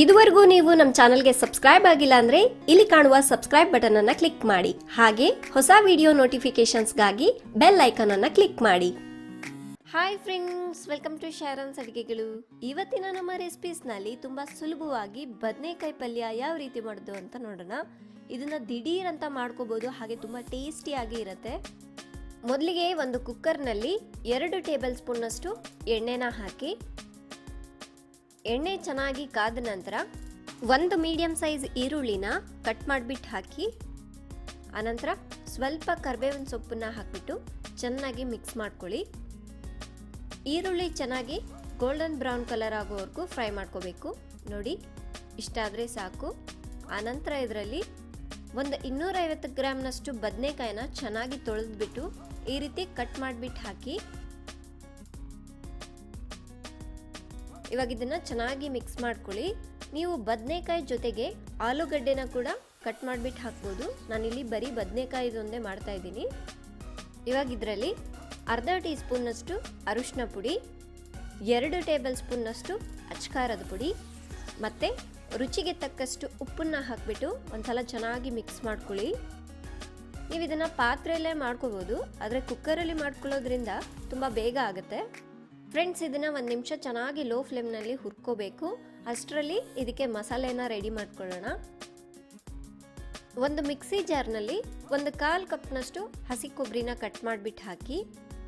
ಇದುವರೆಗೂ ನೀವು ನಮ್ಮ ಚಾನಲ್ಗೆ ಸಬ್ಸ್ಕ್ರೈಬ್ ಆಗಿಲ್ಲ ಅಂದರೆ ಇಲ್ಲಿ ಕಾಣುವ ಸಬ್ಸ್ಕ್ರೈಬ್ ಬಟನ್ ಅನ್ನು ಕ್ಲಿಕ್ ಮಾಡಿ. ಹಾಗೆ ಹೊಸ ವಿಡಿಯೋ ನೋಟಿಫಿಕೇಶನ್ಸ್ಗಾಗಿ ಬೆಲ್ ಐಕಾನ್ ಅನ್ನು ಕ್ಲಿಕ್ ಮಾಡಿ. Hi friends, welcome to Sharon's ಅಡುಗೆಗಳು. ಇವತ್ತಿನ ನಮ್ಮ ರೆಸಿಪೀಸ್ನಲ್ಲಿ ತುಂಬ ಸುಲಭವಾಗಿ ಬದನೆಕಾಯಿ ಪಲ್ಯ ಯಾವ ರೀತಿ ಮಾಡೋದು ಅಂತ ನೋಡೋಣ. ಇದನ್ನು ದಿಢೀರ್ ಅಂತ ಮಾಡ್ಕೋಬೋದು, ಹಾಗೆ ತುಂಬ ಟೇಸ್ಟಿಯಾಗಿ ಇರುತ್ತೆ. ಮೊದಲಿಗೆ ಒಂದು ಕುಕ್ಕರ್ನಲ್ಲಿ 2 ಟೇಬಲ್ ಸ್ಪೂನ್ನಷ್ಟು ಎಣ್ಣೆನ ಹಾಕಿ, ಎಣ್ಣೆ ಚೆನ್ನಾಗಿ ಕಾದ ನಂತರ ಒಂದು ಮೀಡಿಯಂ ಸೈಜ್ ಈರುಳ್ಳಿನ ಕಟ್ ಮಾಡಿಬಿಟ್ಟು ಹಾಕಿ, ಆನಂತರ ಸ್ವಲ್ಪ ಕರಿಬೇವಿನ ಸೊಪ್ಪನ್ನ ಹಾಕಿಬಿಟ್ಟು ಚೆನ್ನಾಗಿ ಮಿಕ್ಸ್ ಮಾಡ್ಕೊಳ್ಳಿ. ಈರುಳ್ಳಿ ಚೆನ್ನಾಗಿ ಗೋಲ್ಡನ್ ಬ್ರೌನ್ ಕಲರ್ ಆಗೋವರೆಗೂ ಫ್ರೈ ಮಾಡ್ಕೋಬೇಕು. ನೋಡಿ, ಇಷ್ಟಾದರೆ ಸಾಕು. ಆನಂತರ ಇದರಲ್ಲಿ ಒಂದು 250 ಗ್ರಾಮ್ನಷ್ಟು ಬದನೆಕಾಯಿನ ಚೆನ್ನಾಗಿ ತೊಳೆದ್ಬಿಟ್ಟು ಈ ರೀತಿ ಕಟ್ ಮಾಡಿಬಿಟ್ಟು ಹಾಕಿ, ಇವಾಗ ಇದನ್ನು ಚೆನ್ನಾಗಿ ಮಿಕ್ಸ್ ಮಾಡ್ಕೊಳ್ಳಿ. ನೀವು ಬದನೆಕಾಯಿ ಜೊತೆಗೆ ಆಲೂಗಡ್ಡೆನ ಕೂಡ ಕಟ್ ಮಾಡಿಬಿಟ್ಟು ಹಾಕ್ಬೋದು. ನಾನಿಲ್ಲಿ ಬರೀ ಬದನೆಕಾಯಿದೊಂದೇ ಮಾಡ್ತಾ ಇದ್ದೀನಿ. ಇವಾಗ ಇದರಲ್ಲಿ ಅರ್ಧ ಟೀ ಸ್ಪೂನ್ನಷ್ಟು ಅರಿಶಿನ ಪುಡಿ, 2 ಟೇಬಲ್ ಸ್ಪೂನ್ನಷ್ಟು ಅಚ್ಕಾರದ ಪುಡಿ ಮತ್ತು ರುಚಿಗೆ ತಕ್ಕಷ್ಟು ಉಪ್ಪನ್ನು ಹಾಕಿಬಿಟ್ಟು ಒಂದ್ಸಲ ಚೆನ್ನಾಗಿ ಮಿಕ್ಸ್ ಮಾಡ್ಕೊಳ್ಳಿ. ನೀವು ಇದನ್ನು ಪಾತ್ರೆಯಲ್ಲೇ ಮಾಡ್ಕೋಬೋದು, ಆದರೆ ಕುಕ್ಕರಲ್ಲಿ ಮಾಡ್ಕೊಳ್ಳೋದ್ರಿಂದ ತುಂಬ ಬೇಗ ಆಗುತ್ತೆ. ಫ್ರೆಂಡ್ಸ್, ಇದನ್ನು 1 ನಿಮಿಷ ಚೆನ್ನಾಗಿ ಲೋ ಫ್ಲೇಮ್ನಲ್ಲಿ ಹುರ್ಕೋಬೇಕು. ಅಷ್ಟರಲ್ಲಿ ಇದಕ್ಕೆ ಮಸಾಲೆನ ರೆಡಿ ಮಾಡ್ಕೊಳ್ಳೋಣ. ಒಂದು ಮಿಕ್ಸಿ ಜಾರ್ನಲ್ಲಿ 1/4 ಕಪ್ನಷ್ಟು ಹಸಿ ಕೊಬ್ಬರಿನ ಕಟ್ ಮಾಡಿಬಿಟ್ಟು ಹಾಕಿ,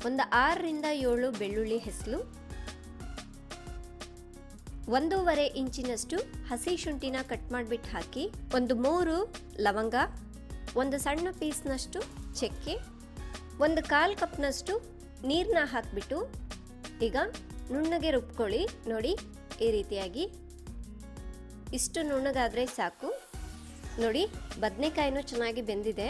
ಒಂದು 6 ರಿಂದ 7 ಬೆಳ್ಳುಳ್ಳಿ ಹೆಸಲು, 1.5 ಇಂಚಿನಷ್ಟು ಹಸಿ ಶುಂಠಿನ ಕಟ್ ಮಾಡಿಬಿಟ್ಟು ಹಾಕಿ, ಒಂದು 3 ಲವಂಗ, ಒಂದು ಸಣ್ಣ ಪೀಸ್ನಷ್ಟು ಚಕ್ಕೆ, 1/4 ಕಪ್ನಷ್ಟು ನೀರನ್ನ ಹಾಕಿಬಿಟ್ಟು ಈಗ ನುಣ್ಣಗೆ ರುಬ್ಕೊಳ್ಳಿ. ನೋಡಿ, ಈ ರೀತಿಯಾಗಿ ಇಷ್ಟು ನುಣ್ಣಗಾದರೆ ಸಾಕು. ನೋಡಿ, ಬದನೆಕಾಯಿನೂ ಚೆನ್ನಾಗಿ ಬೆಂದಿದೆ.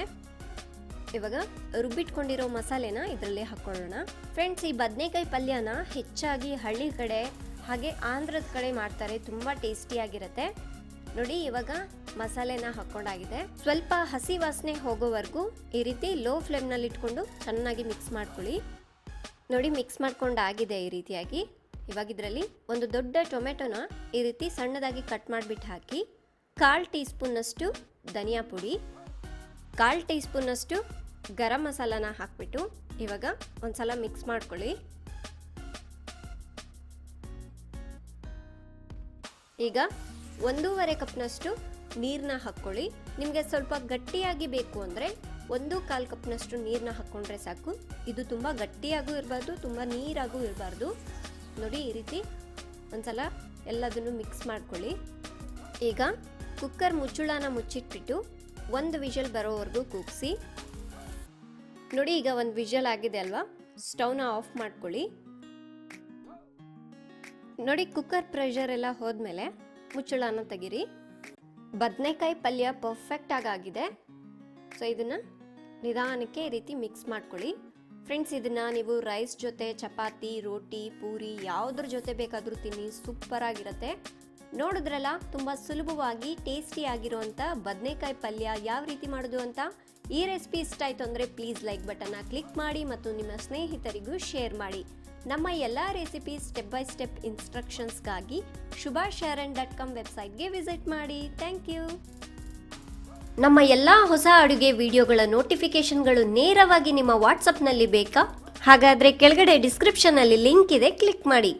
ಇವಾಗ ರುಬ್ಬಿಟ್ಕೊಂಡಿರೋ ಮಸಾಲೆನ ಇದರಲ್ಲಿ ಹಾಕ್ಕೊಳ್ಳೋಣ. ಫ್ರೆಂಡ್ಸ್, ಈ ಬದನೆಕಾಯಿ ಪಲ್ಯನ ಹೆಚ್ಚಾಗಿ ಹಳ್ಳಿ ಕಡೆ ಹಾಗೆ ಆಂಧ್ರದ ಕಡೆ ಮಾಡ್ತಾರೆ, ತುಂಬ ಟೇಸ್ಟಿಯಾಗಿರುತ್ತೆ. ನೋಡಿ, ಇವಾಗ ಮಸಾಲೆನ ಹಾಕ್ಕೊಂಡಾಗಿದೆ. ಸ್ವಲ್ಪ ಹಸಿ ವಾಸನೆ ಹೋಗೋವರೆಗೂ ಈ ರೀತಿ ಲೋ ಫ್ಲೇಮ್ನಲ್ಲಿ ಇಟ್ಕೊಂಡು ಚೆನ್ನಾಗಿ ಮಿಕ್ಸ್ ಮಾಡ್ಕೊಳ್ಳಿ. ನೋಡಿ, ಮಿಕ್ಸ್ ಮಾಡ್ಕೊಂಡಾಗಿದೆ ಈ ರೀತಿಯಾಗಿ. ಇವಾಗ ಇದರಲ್ಲಿ ಒಂದು ದೊಡ್ಡ ಟೊಮೆಟೊನ ಈ ರೀತಿ ಸಣ್ಣದಾಗಿ ಕಟ್ ಮಾಡಿಬಿಟ್ಟು ಹಾಕಿ, 1/4 ಟೀ ಸ್ಪೂನ್ನಷ್ಟು ಧನಿಯಾ ಪುಡಿ, 1/4 ಟೀ ಸ್ಪೂನ್ನಷ್ಟು ಗರಂ ಮಸಾಲಾನ ಹಾಕಿಬಿಟ್ಟು ಇವಾಗ ಒಂದ್ಸಲ ಮಿಕ್ಸ್ ಮಾಡ್ಕೊಳ್ಳಿ. ಈಗ 1.5 ಕಪ್ನಷ್ಟು ನೀರನ್ನ ಹಾಕ್ಕೊಳ್ಳಿ. ನಿಮಗೆ ಸ್ವಲ್ಪ ಗಟ್ಟಿಯಾಗಿ ಬೇಕು ಅಂದರೆ 1/4 ಕಪ್ನಷ್ಟು ನೀರನ್ನ ಹಾಕ್ಕೊಂಡ್ರೆ ಸಾಕು. ಇದು ತುಂಬ ಗಟ್ಟಿಯಾಗೂ ಇರಬಾರ್ದು, ತುಂಬ ನೀರಾಗೂ ಇರಬಾರ್ದು. ನೋಡಿ, ಈ ರೀತಿ ಒಂದ್ಸಲ ಎಲ್ಲದನ್ನು ಮಿಕ್ಸ್ ಮಾಡ್ಕೊಳ್ಳಿ. ಈಗ ಕುಕ್ಕರ್ ಮುಚ್ಚಳನ ಮುಚ್ಚಿಟ್ಬಿಟ್ಟು 1 ವಿಷಲ್ ಬರೋವರೆಗೂ ಕೂಗಿಸಿ. ನೋಡಿ, ಈಗ 1 ವಿಷಲ್ ಆಗಿದೆ ಅಲ್ವಾ, ಸ್ಟವ್ನ ಆಫ್ ಮಾಡ್ಕೊಳ್ಳಿ. ನೋಡಿ, ಕುಕ್ಕರ್ ಪ್ರೆಷರ್ ಎಲ್ಲ ಹೋದ್ಮೇಲೆ ಮುಚ್ಚಳನ ತೆಗೀರಿ. ಬದನೆಕಾಯಿ ಪಲ್ಯ ಪರ್ಫೆಕ್ಟಾಗಿ ಆಗಿದೆ. ಸೊ ಇದನ್ನು ನಿಧಾನಕ್ಕೆ ಈ ರೀತಿ ಮಿಕ್ಸ್ ಮಾಡ್ಕೊಳ್ಳಿ. ಫ್ರೆಂಡ್ಸ್, ಇದನ್ನು ನೀವು ರೈಸ್ ಜೊತೆ, ಚಪಾತಿ, ರೋಟಿ, ಪೂರಿ ಯಾವುದ್ರ ಜೊತೆ ಬೇಕಾದರೂ ತಿನ್ನಿ, ಸೂಪರಾಗಿರುತ್ತೆ. ನೋಡಿದ್ರಲ್ಲ, ತುಂಬ ಸುಲಭವಾಗಿ ಟೇಸ್ಟಿಯಾಗಿರುವಂಥ ಬದನೆಕಾಯಿ ಪಲ್ಯ ಯಾವ ರೀತಿ ಮಾಡೋದು ಅಂತ. ಈ ರೆಸಿಪಿ ಇಷ್ಟ ಆಯಿತು ಅಂದರೆ ಪ್ಲೀಸ್ ಲೈಕ್ ಬಟನ್ನ ಕ್ಲಿಕ್ ಮಾಡಿ ಮತ್ತು ನಿಮ್ಮ ಸ್ನೇಹಿತರಿಗೂ ಶೇರ್ ಮಾಡಿ. ನಮ್ಮ ಎಲ್ಲ ರೆಸಿಪಿ ಸ್ಟೆಪ್ ಬೈ ಸ್ಟೆಪ್ ಇನ್ಸ್ಟ್ರಕ್ಷನ್ಸ್ಗಾಗಿ shubhasharan.com ವೆಬ್ಸೈಟ್ಗೆ ವಿಸಿಟ್ ಮಾಡಿ. Thank you. ನಮ್ಮ ಎಲ್ಲ ಹೊಸ ಅಡುಗೆ ವಿಡಿಯೋಗಳ ನೋಟಿಫಿಕೇಶನ್ಗಳು ನೇರವಾಗಿ ನಿಮ್ಮ ವಾಟ್ಸಪ್ನಲ್ಲಿ ಬೇಕಾ? ಹಾಗಾದರೆ ಕೆಳಗಡೆ ಡಿಸ್ಕ್ರಿಪ್ಷನ್ನಲ್ಲಿ ಲಿಂಕ್ ಇದೆ, ಕ್ಲಿಕ್ ಮಾಡಿ.